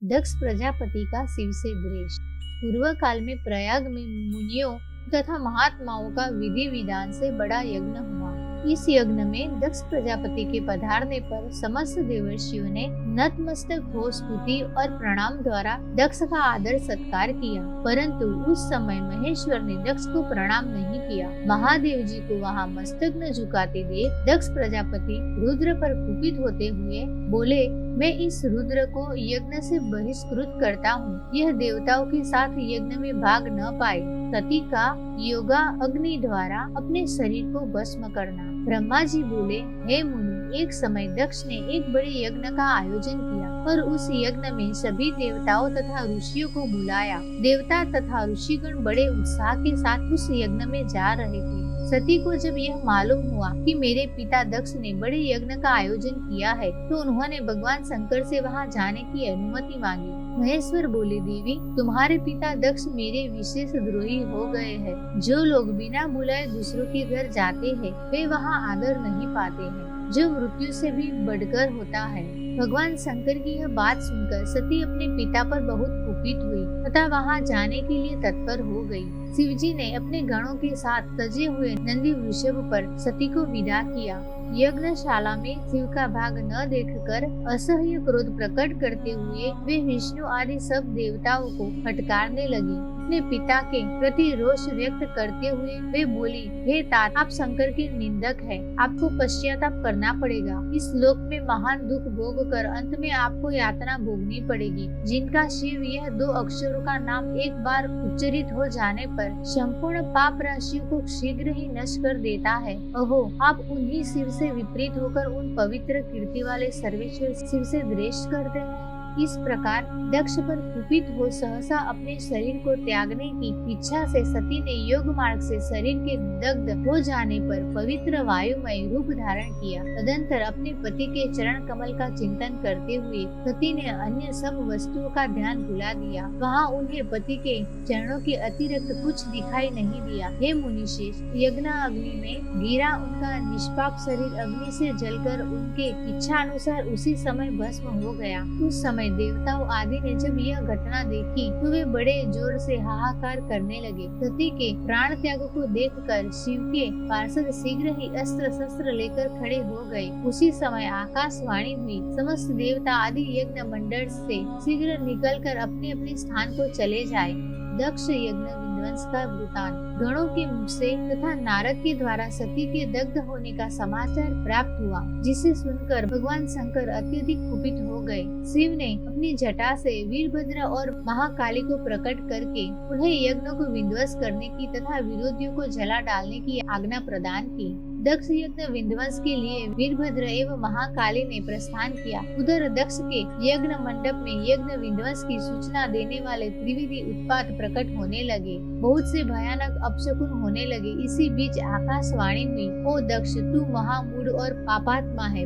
दक्ष प्रजापति का शिव से द्वेष। पूर्व काल में प्रयाग में मुनियों तथा महात्माओं का विधि विधान से बड़ा यज्ञ हुआ। इस यज्ञ में दक्ष प्रजापति के पधारने पर समस्त देवर्षियों ने नतमस्तक हो स्तुति और प्रणाम द्वारा दक्ष का आदर सत्कार किया, परंतु उस समय महेश्वर ने दक्ष को प्रणाम नहीं किया। महादेव जी को वहां मस्तक न झुकाते देख दक्ष प्रजापति रुद्र पर कुपित होते हुए बोले, मैं इस रुद्र को यज्ञ से बहिष्कृत करता हूँ। यह देवताओं के साथ यज्ञ में भाग न पाए। सती का योगा अग्नि द्वारा अपने शरीर को भस्म करना। ब्रह्मा जी बोले, हे मुनि, एक समय दक्ष ने एक बड़े यज्ञ का आयोजन किया और उस यज्ञ में सभी देवताओं तथा ऋषियों को बुलाया। देवता तथा ऋषिगण बड़े उत्साह के साथ उस यज्ञ में जा रहे थे। सती को जब यह मालूम हुआ कि मेरे पिता दक्ष ने बड़े यज्ञ का आयोजन किया है, तो उन्होंने भगवान शंकर से वहां जाने की अनुमति मांगी। महेश्वर बोले, देवी, तुम्हारे पिता दक्ष मेरे विशेष द्रोही हो गए हैं। जो लोग बिना बुलाए दूसरों के घर जाते हैं, वे वहां आदर नहीं पाते हैं, जो मृत्यु से भी बढ़कर होता है। भगवान शंकर की यह बात सुनकर सती अपने पिता पर बहुत कुपित हुई तथा वहां जाने के लिए तत्पर हो गई। शिवजी ने अपने गणों के साथ सजे हुए नंदी वृषभ पर सती को विदा किया। यज्ञशाला में शिव का भाग न देखकर असह्य क्रोध प्रकट करते हुए वे विष्णु आदि सब देवताओं को फटकारने लगी। अपने पिता के प्रति रोष व्यक्त करते हुए वे बोली, हे तात, आप शंकर के निंदक हैं। आपको पश्चाताप करना पड़ेगा। इस लोक में महान दुख भोग कर अंत में आपको यातना भोगनी पड़ेगी। जिनका शिव यह 2 अक्षरों का नाम एक बार उच्चरित हो जाने पर संपूर्ण पाप राशियों को शीघ्र ही नष्ट कर देता है। अहो, आप उन्हीं शिव से विपरीत होकर उन पवित्र कीर्ति वाले सर्वेश्वर शिव से द्वेष करते हैं। इस प्रकार दक्ष पर कुपित हो सहसा अपने शरीर को त्यागने की इच्छा से सती ने योग मार्ग से शरीर के दग्ध हो जाने पर पवित्र वायुमय रूप धारण किया। तदंतर अपने पति के चरण कमल का चिंतन करते हुए सती ने अन्य सब वस्तुओं का ध्यान भुला दिया। वहाँ उन्हें पति के चरणों के अतिरिक्त कुछ दिखाई नहीं दिया। हे मुनिश्रेष्ठ, यज्ञ अग्नि में गिरा उनका निष्पाप शरीर अग्नि से जलकर उनके इच्छा अनुसार उसी समय भस्म हो गया। उस समय देवताओं आदि ने जब यह घटना देखी तो वे बड़े जोर से हाहाकार करने लगे। सती के प्राण त्याग को देखकर शिव के पार्षद शीघ्र ही अस्त्र शस्त्र लेकर खड़े हो गए। उसी समय आकाशवाणी हुई, समस्त देवता आदि यज्ञ मंडल से शीघ्र निकलकर अपने अपने स्थान को चले जाए। दक्ष यज्ञ विध्वंस का वृतांत। गणों के मुख से तथा नारद के द्वारा सती के दग्ध होने का समाचार प्राप्त हुआ, जिसे सुनकर भगवान शंकर अत्यधिक कुपित हो गए। शिव ने अपनी जटा से वीरभद्र और महाकाली को प्रकट करके उन्हें यज्ञ को विध्वंस करने की तथा विरोधियों को जला डालने की आज्ञा प्रदान की। दक्ष यज्ञ विध्वंस के लिए वीरभद्र एवं महाकाली ने प्रस्थान किया। उधर दक्ष के यज्ञ मंडप में यज्ञ विध्वंस की सूचना देने वाले त्रिविधि उत्पात प्रकट होने लगे। बहुत से भयानक अपशकुन होने लगे। इसी बीच आकाशवाणी हुई, ओ दक्ष, तू महामूढ़ और पापात्मा है।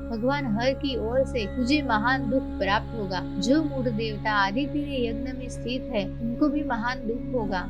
भगवान हर की ओर से तुझे महान दुख प्राप्त होगा। जो मूढ़ देवता आदि तेरे यज्ञ में स्थित है, उनको भी महान दुख होगा।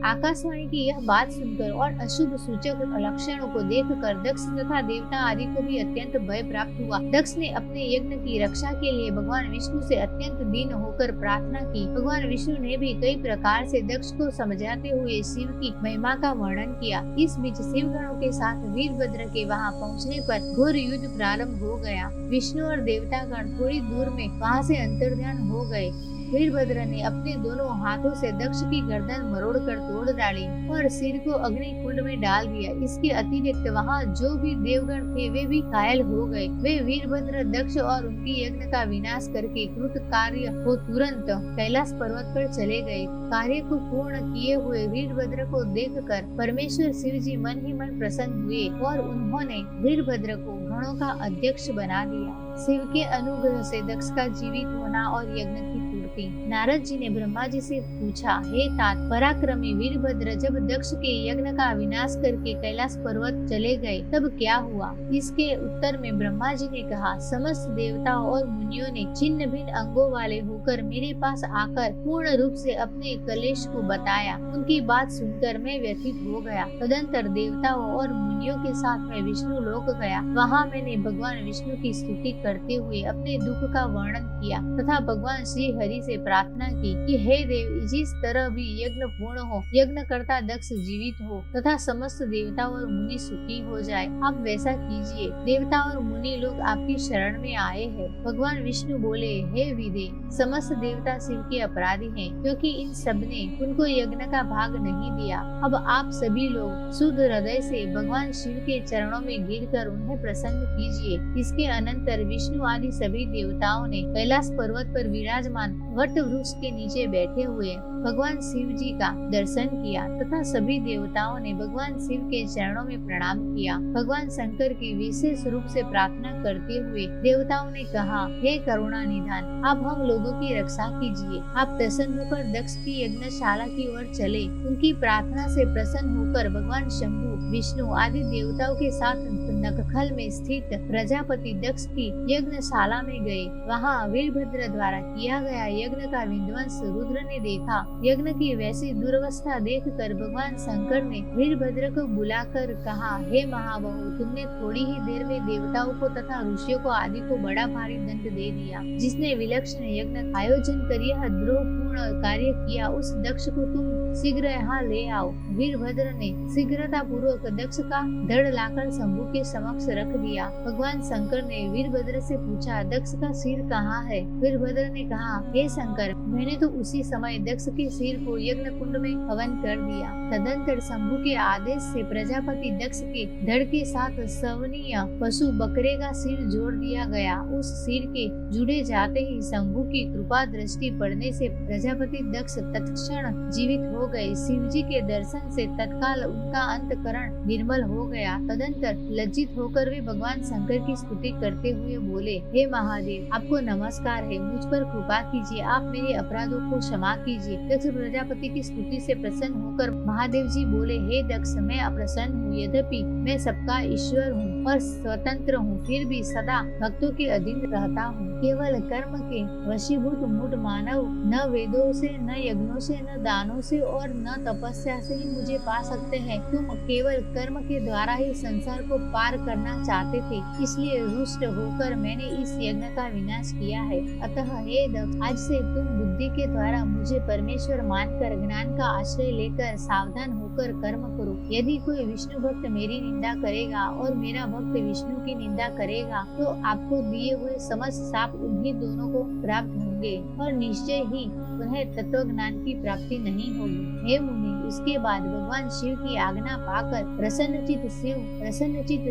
आकाशवाणी की यह बात सुनकर और अशुभ सूचक लक्षणों को देखकर दक्ष तथा देवता आदि को भी अत्यंत भय प्राप्त हुआ। दक्ष ने अपने यज्ञ की रक्षा के लिए भगवान विष्णु से अत्यंत दीन होकर प्रार्थना की। भगवान विष्णु ने भी कई प्रकार से दक्ष को समझाते हुए शिव की महिमा का वर्णन किया। इस बीच शिव गणों के साथ वीरभद्र के वहां पहुंचने पर घोर युद्ध प्रारंभ हो गया। विष्णु और देवता गण थोड़ी दूर में वहां से अंतर्ध्यान हो गए। वीरभद्र ने अपने दोनों हाथों से दक्ष की गर्दन मरोड़कर तोड़ डाली और सिर को अग्नि कुंड में डाल दिया। इसके अतिरिक्त वहाँ जो भी देवगण थे वे भी घायल हो गए। वे वीरभद्र, दक्ष और उनकी यज्ञ का विनाश करके कृत कार्य को तुरंत कैलाश पर्वत पर चले गए। कार्य को पूर्ण किए हुए वीरभद्र को देखकर परमेश्वर शिव जी मन ही मन प्रसन्न हुए और उन्होंने वीरभद्र को गणों का अध्यक्ष बना दिया। शिव के अनुग्रह से दक्ष का जीवित होना और यज्ञ की पूर्ति। नारद जी ने ब्रह्मा जी से पूछा, हे तात, पराक्रमी वीरभद्र जब दक्ष के यज्ञ का विनाश करके कैलाश पर्वत चले गए तब क्या हुआ? इसके उत्तर में ब्रह्मा जी ने कहा, समस्त देवताओं और मुनियों ने छिन्न भिन्न अंगों वाले होकर मेरे पास आकर पूर्ण रूप से अपने कलेश को बताया। उनकी बात सुनकर मैं व्यथित हो गया। तदंतर देवताओं और मुनियों के साथ मैं विष्णु लोक गया। वहाँ मैंने भगवान विष्णु की स्तुति करते हुए अपने दुख का वर्णन किया तथा भगवान श्री हरि से प्रार्थना की कि हे देव, जिस तरह भी यज्ञ पूर्ण हो, यज्ञ करता दक्ष जीवित हो तथा समस्त देवता और मुनि सुखी हो जाए, आप वैसा कीजिए। देवता और मुनि लोग आपकी शरण में आए हैं। भगवान विष्णु बोले, हे विदे, समस्त देवता शिव के अपराधी हैं, क्योंकि इन सब ने उनको यज्ञ का भाग नहीं दिया। अब आप सभी लोग शुद्ध हृदय से भगवान शिव के चरणों में गिरकर उन्हें प्रसन्न कीजिए। इसके अनंतर विष्णु आदि सभी देवताओं ने कैलाश पर्वत पर विराजमान वट वृक्ष के नीचे बैठे हुए भगवान शिव जी का दर्शन किया तथा सभी देवताओं ने भगवान शिव के चरणों में प्रणाम किया। भगवान शंकर की विशेष रूप से प्रार्थना करते हुए देवताओं ने कहा, हे करुणा निधान, आप हम लोगों की रक्षा कीजिए। आप प्रसन्न होकर दक्ष की यज्ञशाला की ओर चले। उनकी प्रार्थना से प्रसन्न होकर भगवान शंभु, विष्णु आदि देवताओं के साथ नखखल में स्थित प्रजापति दक्ष की यज्ञशाला में गए। वहाँ वीरभद्र द्वारा किया गया यज्ञ का विध्वंस रुद्र ने देखा। यज्ञ की वैसी दुर्वस्था देखकर भगवान शंकर ने वीरभद्र को बुलाकर कहा, हे महाबाहु, तुमने थोड़ी ही देर में देवताओं को तथा ऋषियों को आदि को बड़ा भारी दंड दे दिया। जिसने विलक्षण यज्ञ आयोजन कर यह द्रोहपूर्ण कार्य किया, उस दक्ष को तुम शीघ्र यहाँ ले आओ। वीरभद्र ने शीघ्रता पूर्वक दक्ष का धड़ लाकर शंभु के समक्ष रख दिया। भगवान शंकर ने वीरभद्र से पूछा, दक्ष का सिर कहाँ है? वीरभद्र ने कहा, हे शंकर, मैंने तो उसी समय दक्ष के सिर को यज्ञ कुंड में हवन कर दिया। तदंतर शंभु के आदेश से प्रजापति दक्ष के धड़ के साथ सवनीय पशु बकरे का सिर जोड़ दिया गया। उस सिर के जुड़े जाते ही शंभु की कृपा दृष्टि पड़ने से प्रजापति दक्ष तत्क्षण जीवित हो गए। शिव जी के दर्शन से तत्काल उनका अंतकरण निर्मल हो गया। तदंतर लज्जित होकर वे भगवान शंकर की स्तुति करते हुए बोले, हे महादेव, आपको नमस्कार है, मुझ पर कृपा कीजिए, आप मेरे अपराधों को क्षमा कीजिए। दक्ष प्रजापति की स्तुति से प्रसन्न होकर महादेव जी बोले, हे दक्ष, मैं अप्रसन्न हूँ, यद्यपि मैं सबका ईश्वर हूँ और स्वतंत्र हूँ, फिर भी सदा भक्तों के अधीन रहता हूँ। केवल कर्म के वशीभूत मूढ़ मानव न वेदों से, न यज्ञों से, न दानों से और न तपस्या से ही मुझे पा सकते हैं। तुम केवल कर्म के द्वारा ही संसार को पार करना चाहते थे, इसलिए रुष्ट होकर मैंने इस यज्ञ का विनाश किया है। अतः हे दक्ष, आज से तुम बुद्धि के द्वारा मुझे परमेश्वर मानकर ज्ञान का आश्रय लेकर सावधान होकर कर्म करो। यदि कोई विष्णु भक्त मेरी निंदा करेगा और मेरा भक्त विष्णु की निंदा करेगा, तो आपको दिए हुए समस्त शाप उन्हीं दोनों को प्राप्त होंगे और निश्चय ही उन्हें तत्व ज्ञान की प्राप्ति नहीं होगी। हे मुनि, उसके बाद भगवान शिव की आज्ञा पाकर प्रसन्नचित्त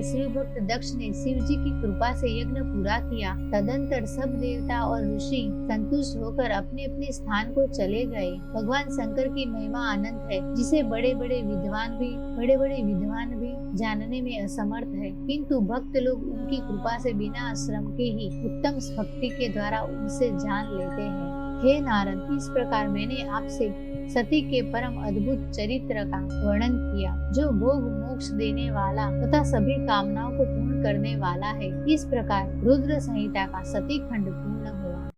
शिव भक्त दक्ष ने शिव जी की कृपा से यज्ञ पूरा किया। तदंतर सब देवता और ऋषि संतुष्ट होकर अपने अपने स्थान को चले गए। भगवान शंकर की महिमा अनंत है, जिसे बड़े बड़े विद्वान भी जानने में असमर्थ है, किंतु भक्त लोग उनकी कृपा से बिना श्रम के ही उत्तम भक्ति के द्वारा उनसे जान लेते हैं। हे नारद, इस प्रकार मैंने आपसे सती के परम अद्भुत चरित्र का वर्णन किया, जो भोग मोक्ष देने वाला तथा सभी कामनाओं को पूर्ण करने वाला है। इस प्रकार रुद्र संहिता का सती खंड पूर्ण